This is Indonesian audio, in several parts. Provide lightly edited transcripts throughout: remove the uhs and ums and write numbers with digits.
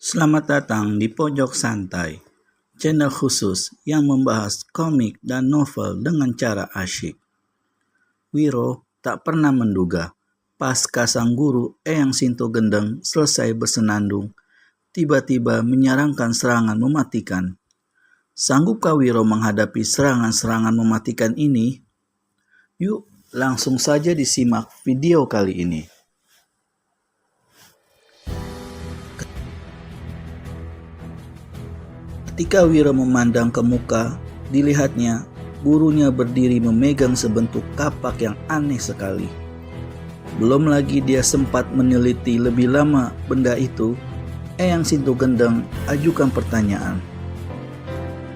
Selamat datang di Pojok Santai, channel khusus yang membahas komik dan novel dengan cara asyik. Wiro tak pernah menduga, pasca sang guru Eyang Sinto Gendeng selesai bersenandung, tiba-tiba menyarankan serangan mematikan. Sanggupkah Wiro menghadapi serangan-serangan mematikan ini? Yuk, langsung saja disimak video kali ini. Ketika Wiro memandang ke muka, dilihatnya gurunya berdiri memegang sebentuk kapak yang aneh sekali. Belum lagi dia sempat meneliti lebih lama benda itu, Eyang Sinto Gendeng ajukan pertanyaan.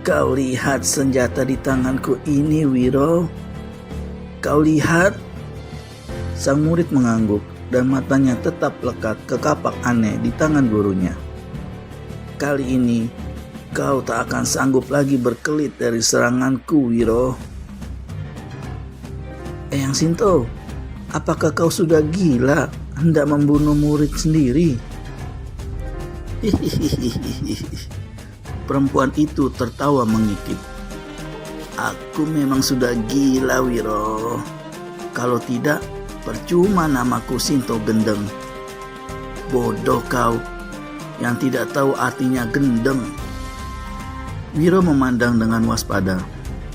"Kau lihat senjata di tanganku ini, Wiro? Kau lihat?" Sang murid mengangguk dan matanya tetap lekat ke kapak aneh di tangan gurunya. "Kali ini kau tak akan sanggup lagi berkelit dari seranganku, Wiro." "Eyang Sinto, apakah kau sudah gila hendak membunuh murid sendiri?" Perempuan itu tertawa mengikip. "Aku memang sudah gila, Wiro. Kalau tidak, percuma namaku Sinto Gendeng. Bodoh kau yang tidak tahu artinya gendeng." Wiro memandang dengan waspada.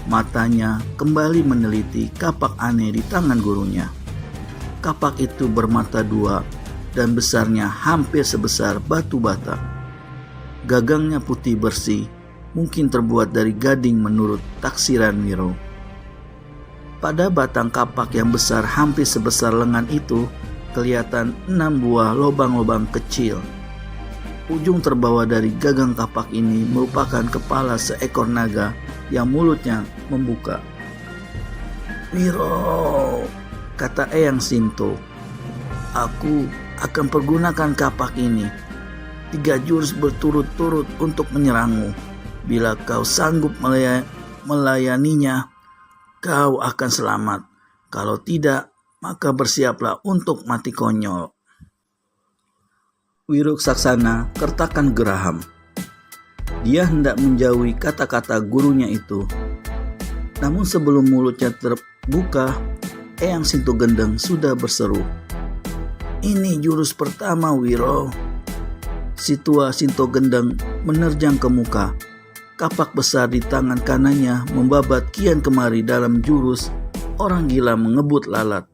Matanya kembali meneliti kapak aneh di tangan gurunya. Kapak itu bermata dua dan besarnya hampir sebesar batu bata. Gagangnya putih bersih, mungkin terbuat dari gading menurut taksiran Wiro. Pada batang kapak yang besar hampir sebesar lengan itu, kelihatan 6 buah lubang-lubang kecil. Ujung terbawa dari gagang kapak ini merupakan kepala seekor naga yang mulutnya membuka. "Wiro," kata Eyang Sinto, "aku akan pergunakan kapak ini 3 jurus berturut-turut untuk menyerangmu. Bila kau sanggup melayaninya, kau akan selamat. Kalau tidak, maka bersiaplah untuk mati konyol." Wiro Saksana kertakan geraham. Dia hendak menjauhi kata-kata gurunya itu. Namun sebelum mulutnya terbuka, Eyang Sinto Gendeng sudah berseru, "Ini jurus pertama, Wiro." Si tua Sinto Gendeng menerjang ke muka. Kapak besar di tangan kanannya membabat kian kemari dalam jurus orang gila mengebut lalat.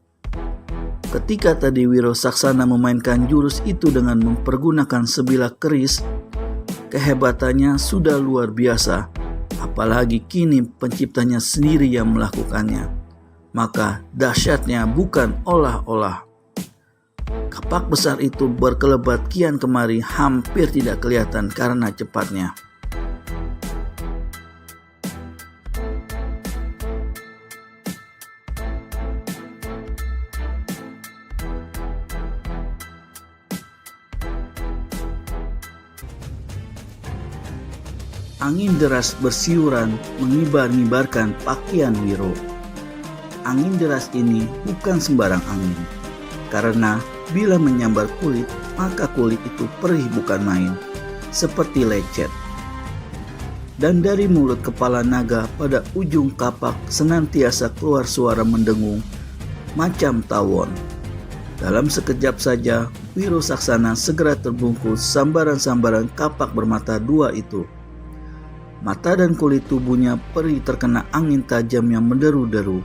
Ketika tadi Wiro Saksana memainkan jurus itu dengan mempergunakan sebilah keris, kehebatannya sudah luar biasa, apalagi kini penciptanya sendiri yang melakukannya. Maka dahsyatnya bukan olah-olah. Kapak besar itu berkelebat kian kemari hampir tidak kelihatan karena cepatnya. Angin deras bersiuran mengibar-ngibarkan pakaian Wiro. Angin deras ini bukan sembarang angin, karena bila menyambar kulit, maka kulit itu perih bukan main, seperti lecet. Dan dari mulut kepala naga pada ujung kapak senantiasa keluar suara mendengung, macam tawon. Dalam sekejap saja, Wiro Saksana segera terbungkus sambaran-sambaran kapak bermata dua itu. Mata dan kulit tubuhnya perih terkena angin tajam yang menderu-deru.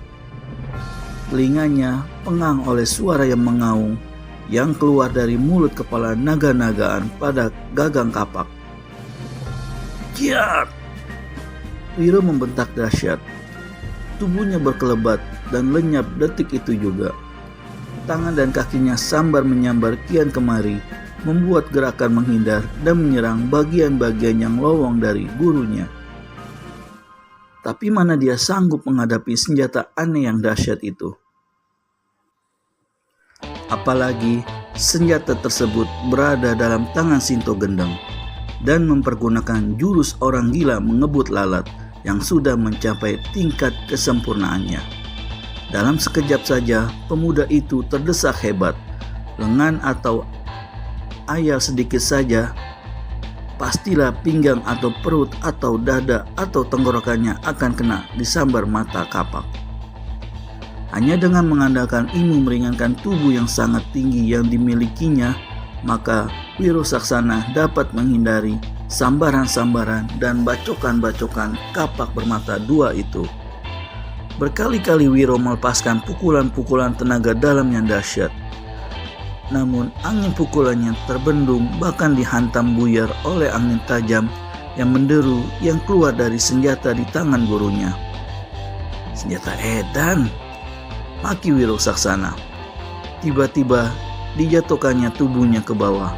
Telinganya pengang oleh suara yang mengaung yang keluar dari mulut kepala naga-nagaan pada gagang kapak. "Kiat!" Wiro membentak dahsyat. Tubuhnya berkelebat dan lenyap detik itu juga. Tangan dan kakinya sambar menyambar kian kemari, membuat gerakan menghindar dan menyerang bagian-bagian yang lowong dari gurunya. Tapi mana dia sanggup menghadapi senjata aneh yang dahsyat itu? Apalagi senjata tersebut berada dalam tangan Sinto Gendeng dan mempergunakan jurus orang gila mengebut lalat yang sudah mencapai tingkat kesempurnaannya. Dalam sekejap saja, pemuda itu terdesak hebat. Lengan atau ayal sedikit saja pastilah pinggang atau perut atau dada atau tenggorokannya akan kena disambar mata kapak. Hanya dengan mengandalkan ilmu meringankan tubuh yang sangat tinggi yang dimilikinya, maka Wiro Saksana dapat menghindari sambaran-sambaran dan bacokan-bacokan kapak bermata dua itu. Berkali-kali Wiro melepaskan pukulan-pukulan tenaga dalam yang dahsyat. Namun angin pukulannya terbendung, bahkan dihantam buyar oleh angin tajam yang menderu yang keluar dari senjata di tangan gurunya. "Senjata edan," maki Wiro Saksana. Tiba-tiba dijatuhkannya tubuhnya ke bawah.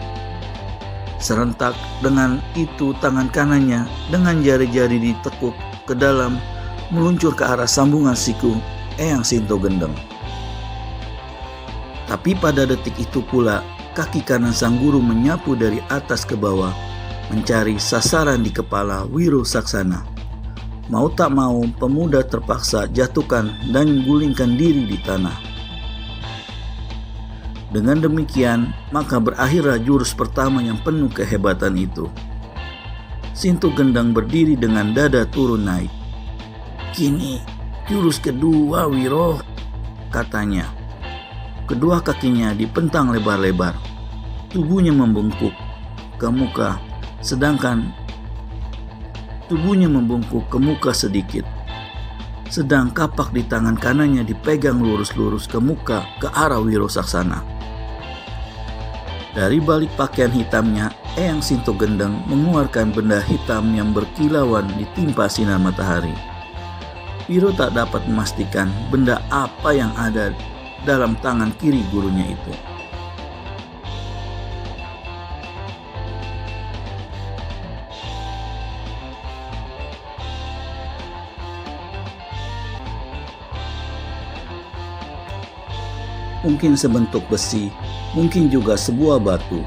Serentak dengan itu tangan kanannya dengan jari-jari ditekuk ke dalam meluncur ke arah sambungan siku Eyang Sinto Gendeng. Tapi pada detik itu pula kaki kanan sang guru menyapu dari atas ke bawah mencari sasaran di kepala Wiro Saksana. Mau tak mau pemuda terpaksa jatuhkan dan gulingkan diri di tanah. Dengan demikian, maka berakhirlah jurus pertama yang penuh kehebatan itu. Sinto Gendeng berdiri dengan dada turun naik. "Kini jurus kedua, Wiro," katanya. Kedua kakinya dipentang lebar-lebar. Tubuhnya membungkuk ke muka, sedikit. Sedang kapak di tangan kanannya dipegang lurus-lurus ke muka ke arah Wiro Saksana. Dari balik pakaian hitamnya, Eyang Sinto Gendeng mengeluarkan benda hitam yang berkilauan ditimpa sinar matahari. Wiro tak dapat memastikan benda apa yang ada dalam tangan kiri gurunya itu. Mungkin sebentuk besi, mungkin juga sebuah batu.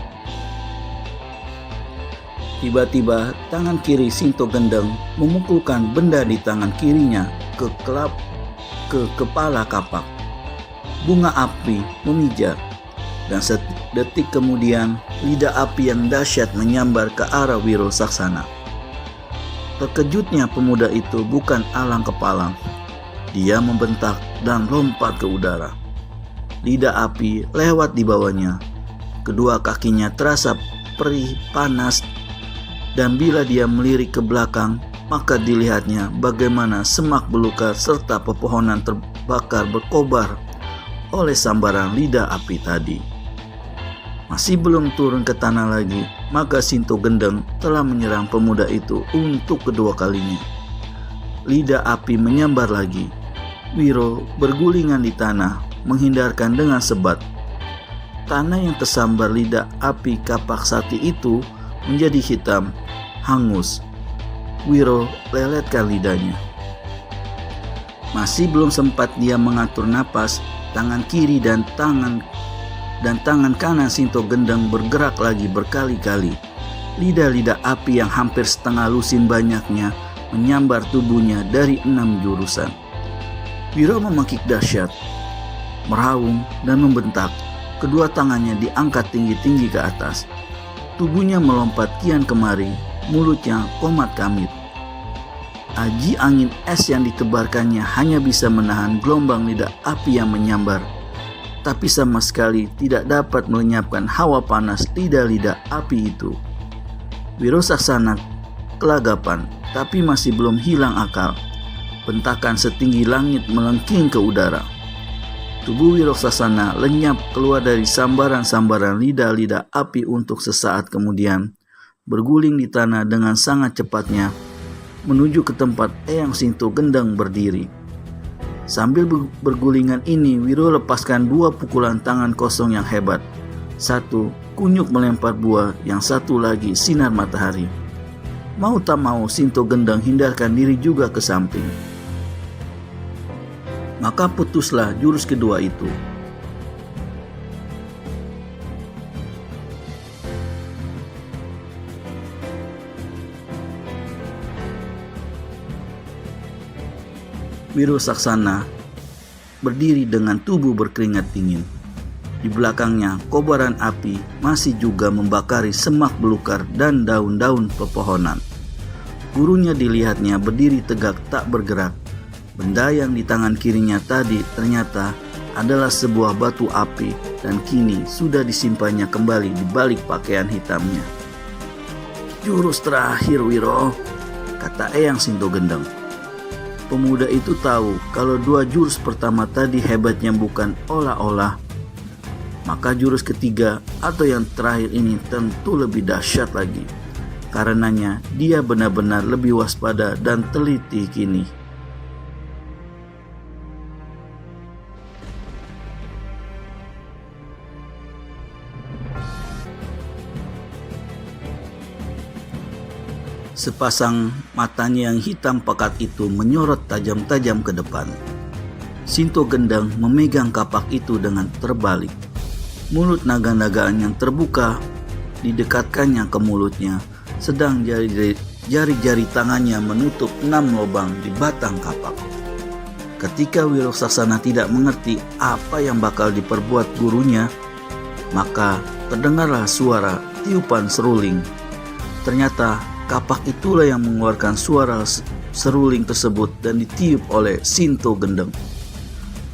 Tiba-tiba tangan kiri Sinto Gendeng memukulkan benda di tangan kirinya ke kepala kapak. Bunga api memijar, dan sedetik kemudian lidah api yang dahsyat menyambar ke arah Wiro Saksana. Terkejutnya pemuda itu bukan alang kepalang. Dia membentak dan lompat ke udara. Lidah api lewat di bawahnya. Kedua kakinya terasa perih panas, dan bila dia melirik ke belakang, maka dilihatnya bagaimana semak belukar serta pepohonan terbakar berkobar oleh sambaran lidah api tadi. Masih belum turun ke tanah lagi, maka Sinto Gendeng telah menyerang pemuda itu untuk kedua kalinya. Lidah api menyambar lagi. Wiro bergulingan di tanah, menghindarkan dengan sebat. Tanah yang tersambar lidah api kapak sati itu menjadi hitam, hangus. Wiro leletkan lidahnya. Masih belum sempat dia mengatur napas, tangan kiri dan tangan kanan Sinto Gendeng bergerak lagi berkali-kali. Lidah-lidah api yang hampir setengah lusin banyaknya menyambar tubuhnya dari 6 jurusan. Wiro memekik dahsyat, meraung dan membentak. Kedua tangannya diangkat tinggi-tinggi ke atas. Tubuhnya melompat kian kemari, mulutnya komat kamit. Aji angin es yang ditebarkannya hanya bisa menahan gelombang lidah api yang menyambar, tapi sama sekali tidak dapat melenyapkan hawa panas lidah-lidah api itu. Wiro Saksana kelagapan, tapi masih belum hilang akal. Bentakan setinggi langit melengking ke udara. Tubuh Wiro Saksana lenyap keluar dari sambaran-sambaran lidah-lidah api untuk sesaat kemudian berguling di tanah dengan sangat cepatnya menuju ke tempat Eyang Sinto Gendeng berdiri. Sambil bergulingan ini, Wiro lepaskan 2 pukulan tangan kosong yang hebat. Satu kunyuk melempar buah, yang satu lagi sinar matahari. Mau tak mau Sinto Gendeng hindarkan diri juga ke samping. Maka putuslah jurus kedua itu. Wiro Saksana berdiri dengan tubuh berkeringat dingin. Di belakangnya, kobaran api masih juga membakari semak belukar dan daun-daun pepohonan. Gurunya dilihatnya berdiri tegak tak bergerak. Benda yang di tangan kirinya tadi ternyata adalah sebuah batu api dan kini sudah disimpannya kembali di balik pakaian hitamnya. "Jurus terakhir, Wiro," kata Eyang Sinto Gendeng. Pemuda itu tahu kalau dua jurus pertama tadi hebatnya bukan olah-olah, maka jurus ketiga atau yang terakhir ini tentu lebih dahsyat lagi. Karenanya dia benar-benar lebih waspada dan teliti kini. Sepasang matanya yang hitam pekat itu menyorot tajam-tajam ke depan. Sinto Gendeng memegang kapak itu dengan terbalik. Mulut naga-nagaan yang terbuka didekatkannya ke mulutnya, sedang jari-jari tangannya menutup 6 lubang di batang kapak. Ketika Wiro Saksana tidak mengerti apa yang bakal diperbuat gurunya, maka terdengarlah suara tiupan seruling. Ternyata kapak itulah yang mengeluarkan suara seruling tersebut dan ditiup oleh Sinto Gendeng.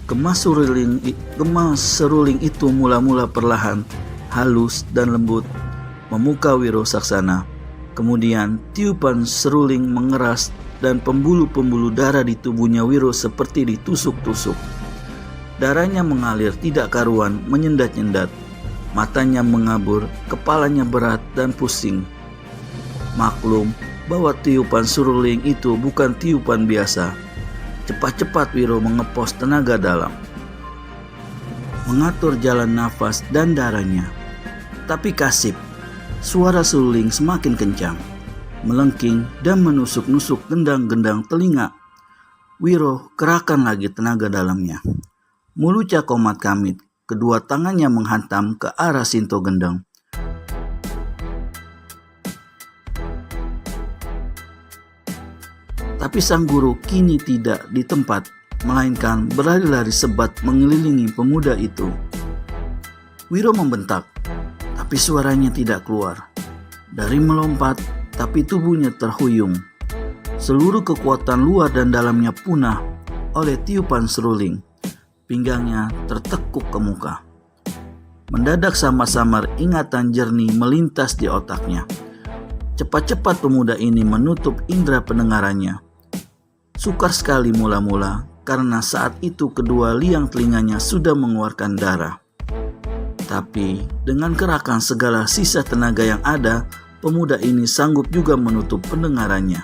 Gemas seruling itu mula-mula perlahan, halus dan lembut memukau Wiro Saksana. Kemudian tiupan seruling mengeras dan pembuluh-pembuluh darah di tubuhnya Wiro seperti ditusuk-tusuk. Darahnya mengalir tidak karuan, menyendat-nyendat. Matanya mengabur, kepalanya berat dan pusing. Maklum bahwa tiupan seruling itu bukan tiupan biasa. Cepat-cepat Wiro mengepos tenaga dalam, mengatur jalan nafas dan darahnya. Tapi kasip, suara seruling semakin kencang, melengking dan menusuk-nusuk gendang-gendang telinga. Wiro kerahkan lagi tenaga dalamnya. Mulut Cakomat Kamit, kedua tangannya menghantam ke arah Sinto Gendeng. Tapi sang guru kini tidak di tempat, melainkan berlari-lari sebat mengelilingi pemuda itu. Wiro membentak, tapi suaranya tidak keluar. Dari melompat, tapi tubuhnya terhuyung. Seluruh kekuatan luar dan dalamnya punah oleh tiupan seruling. Pinggangnya tertekuk ke muka. Mendadak samar-samar ingatan jernih melintas di otaknya. Cepat-cepat pemuda ini menutup indera pendengarannya. Sukar sekali mula-mula karena saat itu kedua liang telinganya sudah mengeluarkan darah. Tapi dengan kerahkan segala sisa tenaga yang ada, pemuda ini sanggup juga menutup pendengarannya.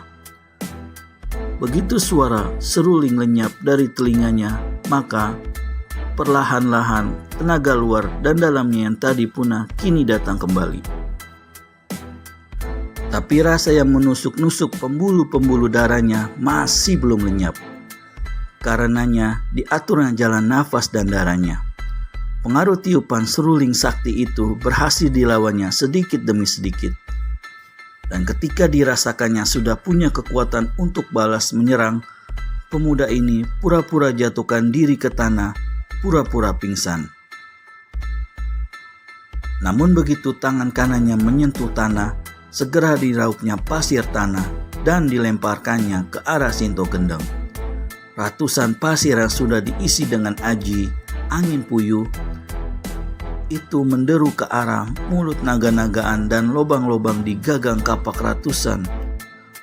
Begitu suara seruling lenyap dari telinganya, maka perlahan-lahan tenaga luar dan dalamnya yang tadi punah kini datang kembali. Tapi rasa yang menusuk-nusuk pembuluh-pembuluh darahnya masih belum lenyap. Karenanya diaturnya jalan nafas dan darahnya. Pengaruh tiupan seruling sakti itu berhasil dilawannya sedikit demi sedikit. Dan ketika dirasakannya sudah punya kekuatan untuk balas menyerang, pemuda ini pura-pura jatuhkan diri ke tanah, pura-pura pingsan. Namun begitu tangan kanannya menyentuh tanah, segera diraupnya pasir tanah dan dilemparkannya ke arah Sinto Gendeng. Ratusan pasir yang sudah diisi dengan aji, angin puyuh, itu menderu ke arah mulut naga-nagaan dan lobang-lobang di gagang kapak. Ratusan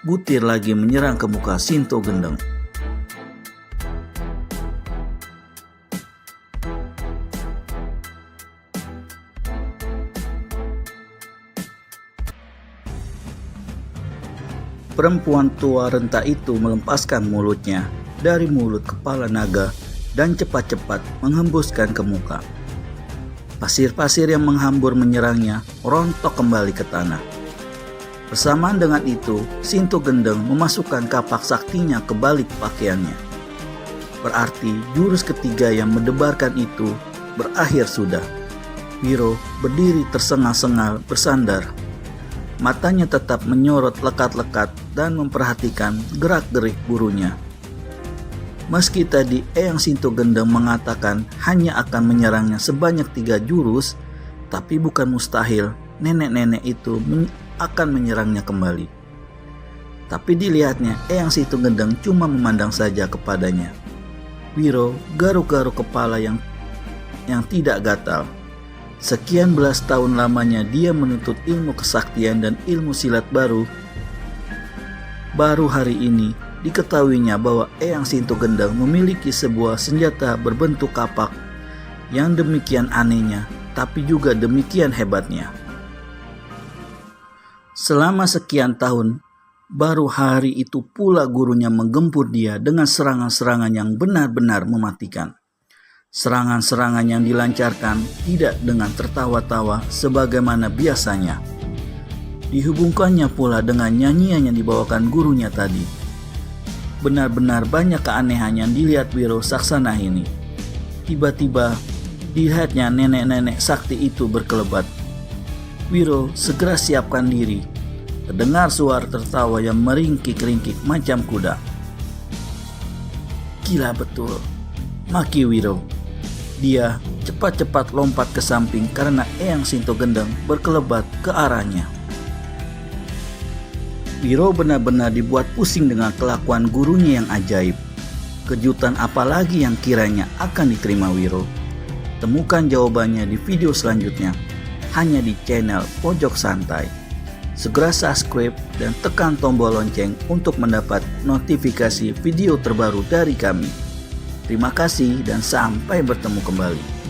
butir lagi menyerang ke muka Sinto Gendeng. Perempuan tua renta itu melepaskan mulutnya dari mulut kepala naga dan cepat-cepat menghembuskan ke muka. Pasir-pasir yang menghambur menyerangnya rontok kembali ke tanah. Bersamaan dengan itu, Sinto Gendeng memasukkan kapak saktinya ke balik pakaiannya. Berarti jurus ketiga yang mendebarkan itu berakhir sudah. Wiro berdiri tersengal-sengal bersandar. Matanya tetap menyorot lekat-lekat dan memperhatikan gerak-gerik gurunya. Meski tadi Eyang Sinto Gendeng mengatakan hanya akan menyerangnya sebanyak 3 jurus, tapi bukan mustahil nenek-nenek itu akan menyerangnya kembali. Tapi dilihatnya Eyang Sinto Gendeng cuma memandang saja kepadanya. Wiro garuk-garuk kepala yang tidak gatal. Sekian belas tahun lamanya dia menuntut ilmu kesaktian dan ilmu silat baru. Baru hari ini diketahuinya bahwa Eyang Sinto Gendeng memiliki sebuah senjata berbentuk kapak yang demikian anehnya, tapi juga demikian hebatnya. Selama sekian tahun, baru hari itu pula gurunya menggempur dia dengan serangan-serangan yang benar-benar mematikan. Serangan-serangan yang dilancarkan tidak dengan tertawa-tawa sebagaimana biasanya. Dihubungkannya pula dengan nyanyian yang dibawakan gurunya tadi. Benar-benar banyak keanehan yang dilihat Wiro Saksana ini. Tiba-tiba dilihatnya nenek-nenek sakti itu berkelebat. Wiro segera siapkan diri. Terdengar suara tertawa yang meringkik-ringkik macam kuda. Gila betul, maki Wiro. Dia cepat-cepat lompat ke samping karena Eyang Sinto Gendeng berkelebat ke arahnya. Wiro benar-benar dibuat pusing dengan kelakuan gurunya yang ajaib. Kejutan apa lagi yang kiranya akan diterima Wiro? Temukan jawabannya di video selanjutnya, hanya di channel Pojok Santai. Segera subscribe dan tekan tombol lonceng untuk mendapat notifikasi video terbaru dari kami. Terima kasih dan sampai bertemu kembali.